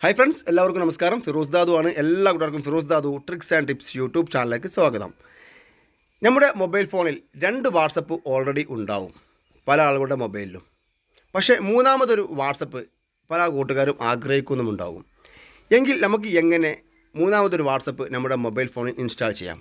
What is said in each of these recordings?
Hi friends, എല്ലാവർക്കും നമസ്കാരം. ഫിറോസ് ദാദു ആണ്. എല്ലാ കൂട്ടർക്കും Firoz Dadu tricks and tips YouTube ചാനലിലേക്ക് സ്വാഗതം. നമ്മുടെ മൊബൈൽ ഫോണിൽ 2 വാട്സപ്പ് ഓൾറെഡി ഉണ്ടാവും പല ആളുകളുടെ മൊബൈലിലും. പക്ഷേ മൂന്നാമതൊരു വാട്സപ്പ് പല കൂട്ടുകാരും ആഗ്രഹിക്കുന്നുമുണ്ടാകും. എങ്കിൽ നമുക്ക് എങ്ങനെ മൂന്നാമതൊരു വാട്സപ്പ് നമ്മുടെ മൊബൈൽ ഫോണിൽ ഇൻസ്റ്റാൾ ചെയ്യാം?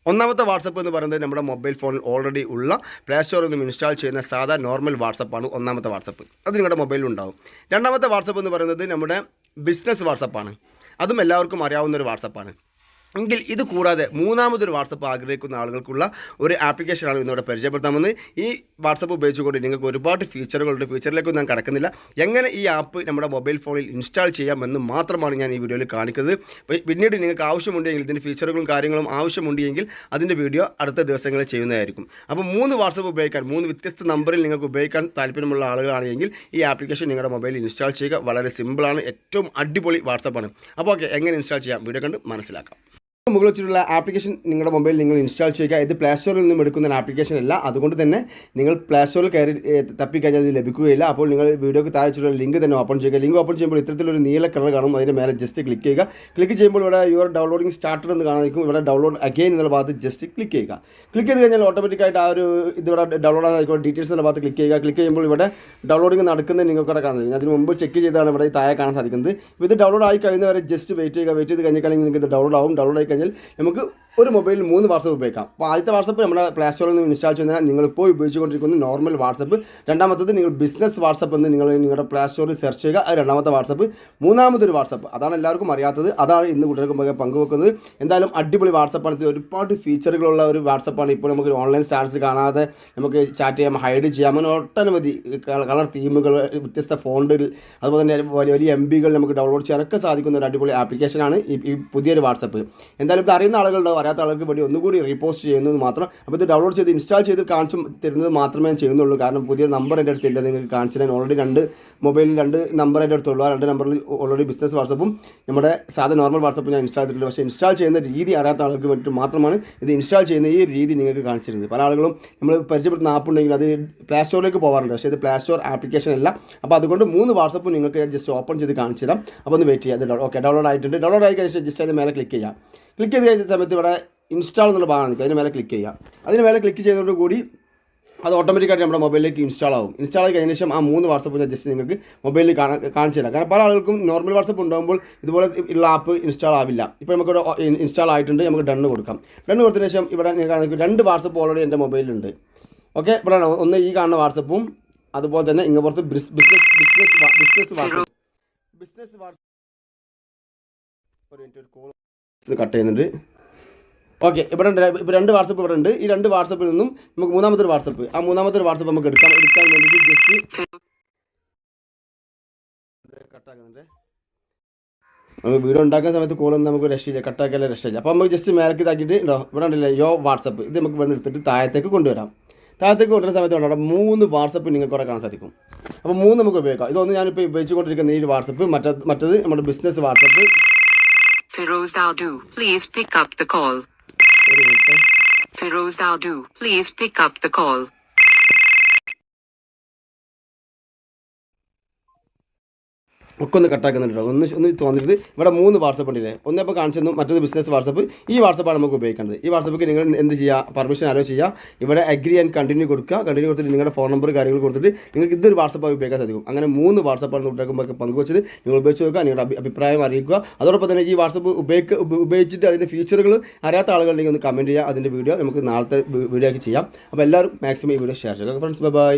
ഒന്നാമത്തെ വാട്സപ്പ് എന്ന് പറയുന്നത് നമ്മുടെ മൊബൈൽ ഫോണിൽ ഓൾറെഡി ഉള്ള പ്ലേ സ്റ്റോറിൽ നിന്നും ഇൻസ്റ്റാൾ ചെയ്യുന്ന സാധാ നോർമൽ വാട്സപ്പാണ് ഒന്നാമത്തെ വാട്സപ്പ്. അത് നിങ്ങളുടെ മൊബൈലിൽ ഉണ്ടാവും. രണ്ടാമത്തെ വാട്സപ്പ് എന്ന് പറയുന്നത് നമ്മുടെ ബിസിനസ് വാട്സപ്പാണ്. അതും എല്ലാവർക്കും അറിയാവുന്നൊരു വാട്സപ്പാണ്. എങ്കിൽ ഇത് കൂടാതെ മൂന്നാമതൊരു വാട്സപ്പ് ആഗ്രഹിക്കുന്ന ആളുകൾക്കുള്ള ഒരു ആപ്ലിക്കേഷനാണ് ഇന്നിവിടെ പരിചയപ്പെടുത്താമെന്ന്. ഈ വാട്സപ്പ് ഉപയോഗിച്ചുകൊണ്ട് നിങ്ങൾക്ക് ഒരുപാട് ഫീച്ചറുകളുണ്ട്. ഫീച്ചറിലേക്കൊന്നും ഞാൻ കടക്കുന്നില്ല. എങ്ങനെ ഈ ആപ്പ് നമ്മുടെ മൊബൈൽ ഫോണിൽ ഇൻസ്റ്റാൾ ചെയ്യാമെന്ന് മാത്രമാണ് ഞാൻ ഈ വീഡിയോയിൽ കാണിക്കുന്നത്. പിന്നീട് നിങ്ങൾക്ക് ആവശ്യമുണ്ടെങ്കിൽ ഇതിൻ്റെ ഫീച്ചറുകളും കാര്യങ്ങളും ആവശ്യമുണ്ടെങ്കിൽ അതിൻ്റെ വീഡിയോ അടുത്ത ദിവസങ്ങളിൽ ചെയ്യുന്നതായിരിക്കും. അപ്പോൾ 3 വാട്സപ്പ് ഉപയോഗിക്കാൻ 3 വ്യത്യസ്ത നമ്പറിൽ നിങ്ങൾക്ക് ഉപയോഗിക്കാൻ താല്പര്യമുള്ള ആളുകളാണെങ്കിൽ ഈ ആപ്ലിക്കേഷൻ നിങ്ങളുടെ മൊബൈലിൽ ഇൻസ്റ്റാൾ ചെയ്യുക. വളരെ സിമ്പിളാണ്. ഏറ്റവും അടിപൊളി വാട്സപ്പാണ്. അപ്പോൾ ഓക്കെ, എങ്ങനെ ഇൻസ്റ്റാൾ ചെയ്യാം വീഡിയോ കണ്ട് മനസ്സിലാക്കാം. മുകളിൽ വെച്ചിട്ടുള്ള ആപ്ലിക്കേഷൻ നിങ്ങളുടെ മൊബൈലിൽ നിങ്ങൾ ഇൻസ്റ്റാൾ ചെയ്യുക. ഇത് പ്ലേ സ്റ്റോറിൽ നിന്നും എടുക്കുന്ന ഒരു ആപ്ലിക്കേഷൻ അല്ല. അതുകൊണ്ട് തന്നെ നിങ്ങൾ പ്ലേ സ്റ്റോറിൽ കയറി തപ്പിക്കഴിഞ്ഞാൽ ഇത് ലഭിക്കുകയില്ല. അപ്പോൾ നിങ്ങൾ വീഡിയോക്ക് താഴെയുള്ള ലിങ്ക് തന്നെ ഓപ്പൺ ചെയ്യുക. ലിങ്ക് ഓപ്പൺ ചെയ്യുമ്പോൾ ഇത്തരത്തിലൊരു നീല കളർ കാണും. അതിൻ്റെ മേലെ ജസ്റ്റ് ക്ലിക്ക് ചെയ്യുക. ക്ലിക്ക് ചെയ്യുമ്പോൾ ഇവിടെ യുവർ ഡൗൺലോഡിംഗ് സ്റ്റാർട്ടർ എന്ന് കാണാനിരിക്കും. ഇവിടെ ഡൗൺലോഡ് അഗെയിൻ എന്നുള്ള ഭാഗത്ത് ജസ്റ്റ് ക്ലിക്ക് ചെയ്യുക. ക്ലിക്ക് ചെയ്ത് കഴിഞ്ഞാൽ ഓട്ടോമാറ്റിക്കായിട്ട് ആ ഒരു ഇതിവിടെ ഡൗൺലോഡ് ആയിരിക്കും. ഡീറ്റെയിൽസ് എന്നുള്ള ഭാഗത്ത് ക്ലിക്ക് ചെയ്യുക. ക്ലിക്ക് ചെയ്യുമ്പോൾ ഇവിടെ ഡൗൺലോഡിംഗ് നടക്കുന്നത് നിങ്ങൾക്ക് ഇവിടെ കാണാൻ സാധിക്കും. അതിന് മുമ്പ് ചെക്ക് ചെയ്താണ് ഇവിടെ താഴെ കാണാൻ സാധിക്കുന്നത്. ഇത് ഡൗൺലോഡ് ആയി കഴിയുന്നവരെ ജസ്റ്റ് വെയിറ്റ് ചെയ്യുക. വെയിറ്റ് ചെയ്ത് കഴിഞ്ഞാൽ നിങ്ങൾക്ക് ഇത് ഡൗൺലോഡ് ആവും. ഡൗൺലോഡ് ആയി കഴിഞ്ഞാൽ നമുക്ക് ഒരു മൊബൈലിൽ 3 വാട്സപ്പ് ഉപയോഗിക്കാം. അപ്പോൾ ആദ്യത്തെ വാട്സപ്പ് നമ്മുടെ പ്ലേ സ്റ്റോറിൽ നിന്ന് ഇൻസ്റ്റാൾ ചെയ്യുന്ന നിങ്ങളിപ്പോൾ ഉപയോഗിച്ചുകൊണ്ടിരിക്കുന്ന നോർമൽ വാട്സപ്പ്. രണ്ടാമത്തത് നിങ്ങൾ ബിസിനസ് വാട്സപ്പ് എന്ന് നിങ്ങൾ നിങ്ങളുടെ പ്ലേ സ്റ്റോറിൽ സെർച്ച് ചെയ്യുക. അത് രണ്ടാമത്തെ വാട്സപ്പ്. മൂന്നാമതൊരു വാട്സപ്പ്, അതാണ് എല്ലാവർക്കും അറിയാത്തത്. അതാണ് ഇന്ന് കുട്ടികൾക്ക് പങ്കുവെക്കുന്നത്. എന്തായാലും അടിപൊളി വാട്സപ്പാണ്. ഇത് ഒരുപാട് ഫീച്ചറുകളുള്ള ഒരു വാട്സപ്പാണ്. ഇപ്പോൾ നമുക്ക് ഓൺലൈൻ സ്റ്റാറ്റസ് കാണാതെ നമുക്ക് ചാറ്റ് ചെയ്യാം, ഹൈഡ് ചെയ്യാം, അങ്ങനെ ഒട്ടനവധി കളർ തീമുകൾ, വ്യത്യസ്ത ഫോണ്ടിൽ, അതുപോലെ തന്നെ വലിയ MBകൾ നമുക്ക് ഡൗൺലോഡ് ചെയ്യാനൊക്കെ സാധിക്കുന്ന ഒരു അടിപൊളി ആപ്ലിക്കേഷനാണ് ഈ പുതിയൊരു വാട്സപ്പ്. എന്തായാലും ഇത് അറിയുന്ന ആളുകളുണ്ടാവും, അറിയാത്ത ആളുകൾക്ക് വേണ്ടി ഒന്നുകൂടി റീപോസ്റ്റ് ചെയ്യുന്നത് മാത്രം. അപ്പോൾ ഇത് ഡൗൺലോഡ് ചെയ്ത് ഇൻസ്റ്റാൾ ചെയ്ത് കാണിച്ചു തരുന്നത് മാത്രമേ ഞാൻ ചെയ്യുന്നുള്ളൂ. കാരണം പുതിയ നമ്പർ എൻ്റെ അടുത്തില്ല. നിങ്ങൾക്ക് കാണിച്ചു തരാൻ ഓൾറെഡി 2 മൊബൈലിൽ 2 നമ്പർ എൻ്റെ അടുത്തുള്ളൂ. ആ 2 നമ്പറിൽ ഓൾറെഡി ബിസിനസ് വാട്സപ്പും നമ്മുടെ സാധാരണ നോർമൽ വാട്സപ്പും ഞാൻ ഇൻസ്റ്റാൾ ചെയ്തിട്ടുണ്ട്. പക്ഷേ ഇൻസ്റ്റാൾ ചെയ്യുന്ന രീതി അറിയാത്ത ആളുകൾക്ക് വേണ്ടിയിട്ട് മാത്രമാണ് ഇത് ഇൻസ്റ്റാൾ ചെയ്യുന്ന ഈ രീതി നിങ്ങൾക്ക് കാണിച്ചിരുന്നത്. പല ആളുകളും നമ്മൾ പരിചയപ്പെടുന്ന ആപ്പ് ഉണ്ടെങ്കിൽ അത് പ്ലേ സ്റ്റോറിലേക്ക് പോകാറുണ്ട്. പക്ഷേ ഇത് പ്ലേ സ്റ്റോർ ആപ്ലിക്കേഷൻ അല്ല. അപ്പോൾ അതുകൊണ്ട് 3 വാട്സപ്പും നിങ്ങൾക്ക് ജസ്റ്റ് ഓപ്പൺ ചെയ്ത് കാണിച്ചു തരാം. അപ്പോൾ ഒന്ന് വെയിറ്റ് ചെയ്യാം. ഓക്കെ, ഡൗൺലോഡ് ആയിട്ടുണ്ട്. ഡൗൺലോഡ് ആയി കഴിഞ്ഞാൽ ജസ്റ്റ് അതിന് മേലെ ക്ലിക്ക് ചെയ്യാം. ക്ലിക്ക് ചെയ്ത് കഴിഞ്ഞ സമയത്ത് ഇവിടെ ഇൻസ്റ്റാൾ എന്നുള്ള ഭാഗം നിൽക്കും. അതിന് മേലെ ക്ലിക്ക് ചെയ്യാം. അതിന് മേലെ ക്ലിക്ക് ചെയ്യുന്നതോടുകൂടി അത് ഓട്ടോമാറ്റിക്കായിട്ട് നമ്മുടെ മൊബൈലിലേക്ക് ഇൻസ്റ്റാൾ ആവും. ഇൻസ്റ്റാൾ ആയി കഴിഞ്ഞ ശേഷം ആ 3 വാട്സപ്പ് ഞാൻ ജസ്റ്റ് നിങ്ങൾക്ക് മൊബൈലിൽ കാണിച്ചു തരാം. കാരണം പല ആളുകൾക്കും നോർമൽ വാട്സപ്പ് ഉണ്ടാകുമ്പോൾ ഇതുപോലെ ഉള്ള ആപ്പ് ഇൻസ്റ്റാൾ ആവില്ല. ഇപ്പോൾ നമുക്കിവിടെ ഇൻസ്റ്റാൾ ആയിട്ടുണ്ട്. നമുക്ക് ഡണ്ണ് കൊടുക്കാം. ഡണ്ണ് കൊടുത്തതിന് ശേഷം ഇവിടെ നിങ്ങൾക്ക് 2 വാട്സപ്പ് ഓൾറെഡി എൻ്റെ മൊബൈലിലുണ്ട്. ഓക്കെ, ഇവിടെ ഒന്ന് ഈ കാണുന്ന വാട്സപ്പും അതുപോലെ തന്നെ ഇങ്ങ് പുറത്ത് ബിസിനസ് വാട്സപ്പ് ഒരു കോൾ കട്ട് ചെയ്യുന്നുണ്ട്. ഓക്കെ, ഇവിടെ 2 വാട്സപ്പ് ഇവിടെ ഉണ്ട്. ഈ 2 വാട്സപ്പിൽ നിന്നും നമുക്ക് മൂന്നാമത്തെ വാട്സപ്പ് വാട്സപ്പ് നമുക്ക് എടുക്കാൻ വേണ്ടിയിട്ട് ജസ്റ്റ് കട്ടാക്കുന്നുണ്ട്. നമുക്ക് വീഡിയോ ഉണ്ടാക്കുന്ന സമയത്ത് കോളൊന്നും നമുക്ക് രക്ഷയില്ല, കട്ടാക്കാനുള്ള രക്ഷയില്ല. അപ്പോൾ നമുക്ക് ജസ്റ്റ് മേലേക്ക് ഇതാക്കിയിട്ട് ഉണ്ടോ ഇവിടെ ഉണ്ടല്ലേ യോ വാട്സപ്പ്. ഇത് നമുക്ക് വന്ന് എടുത്തിട്ട് താഴത്തേക്ക് കൊണ്ടുവരാം. താഴത്തേക്ക് കൊണ്ടുവരുന്ന സമയത്ത് അവിടെ 3 വാട്സപ്പ് നിങ്ങൾക്ക് അവിടെ കാണാൻ സാധിക്കും. അപ്പോൾ 3 നമുക്ക് ഉപയോഗിക്കാം. ഇതൊന്ന് ഞാനിപ്പോൾ ഉപയോഗിച്ചുകൊണ്ടിരിക്കുന്ന ഈ വാട്സപ്പ്, മറ്റത് നമ്മുടെ business WhatsApp. Firoz Dadu, please pick up the call. Firoz Dadu, please pick up the call. ഒക്കെ ഒന്ന് കട്ടാക്കുന്നുണ്ടോ? ഒന്ന് തോന്നിയത് ഇവിടെ 3 വാട്സപ്പ് ഉണ്ടല്ലേ. ഒന്നിപ്പോൾ കാണിച്ചു, മറ്റൊരു ബിസിനസ് വാട്സപ്പ്. ഈ വാട്സപ്പാണ് നമുക്ക് ഉപയോഗിക്കേണ്ടത്. ഈ വാട്സപ്പിക്ക് നിങ്ങൾ എന്ത് ചെയ്യുക, പെർമിഷൻ അലോ ചെയ്യുക. ഇവിടെ അഗ്രി ആൻഡ് കണ്ടിന്യൂ കൊടുക്കുക. കണ്ടിന്യൂ കൊടുത്തിട്ട് നിങ്ങളുടെ ഫോൺ നമ്പർ കാര്യങ്ങൾ കൊടുത്തിട്ട് നിങ്ങൾക്ക് ഇതൊരു വാട്സപ്പായി ഉപയോഗിക്കാൻ സാധിക്കും. അങ്ങനെ 3 വാട്സപ്പാണ് കുട്ടികൾക്ക് പങ്കുവച്ചത്. നിങ്ങൾ ഉപയോഗിച്ച് നോക്കുക, നിങ്ങളുടെ അഭിപ്രായം അറിയിക്കുക. അതോടൊപ്പം തന്നെ ഈ വാട്സപ്പ് ഉപയോഗിച്ചിട്ട് അതിൻ്റെ ഫീച്ചറുകൾ അറിയാത്ത ആളുകളുണ്ടെങ്കിൽ ഒന്ന് കമൻറ്റ് ചെയ്യുക. അതിൻ്റെ വീഡിയോ നമുക്ക് നാളത്തെ വീഡിയോ ആക്കി ചെയ്യാം. അപ്പോൾ എല്ലാവരും മാക്സിമം ഈ വീഡിയോ ഷെയർ ചെയ്യുക. Friends, by.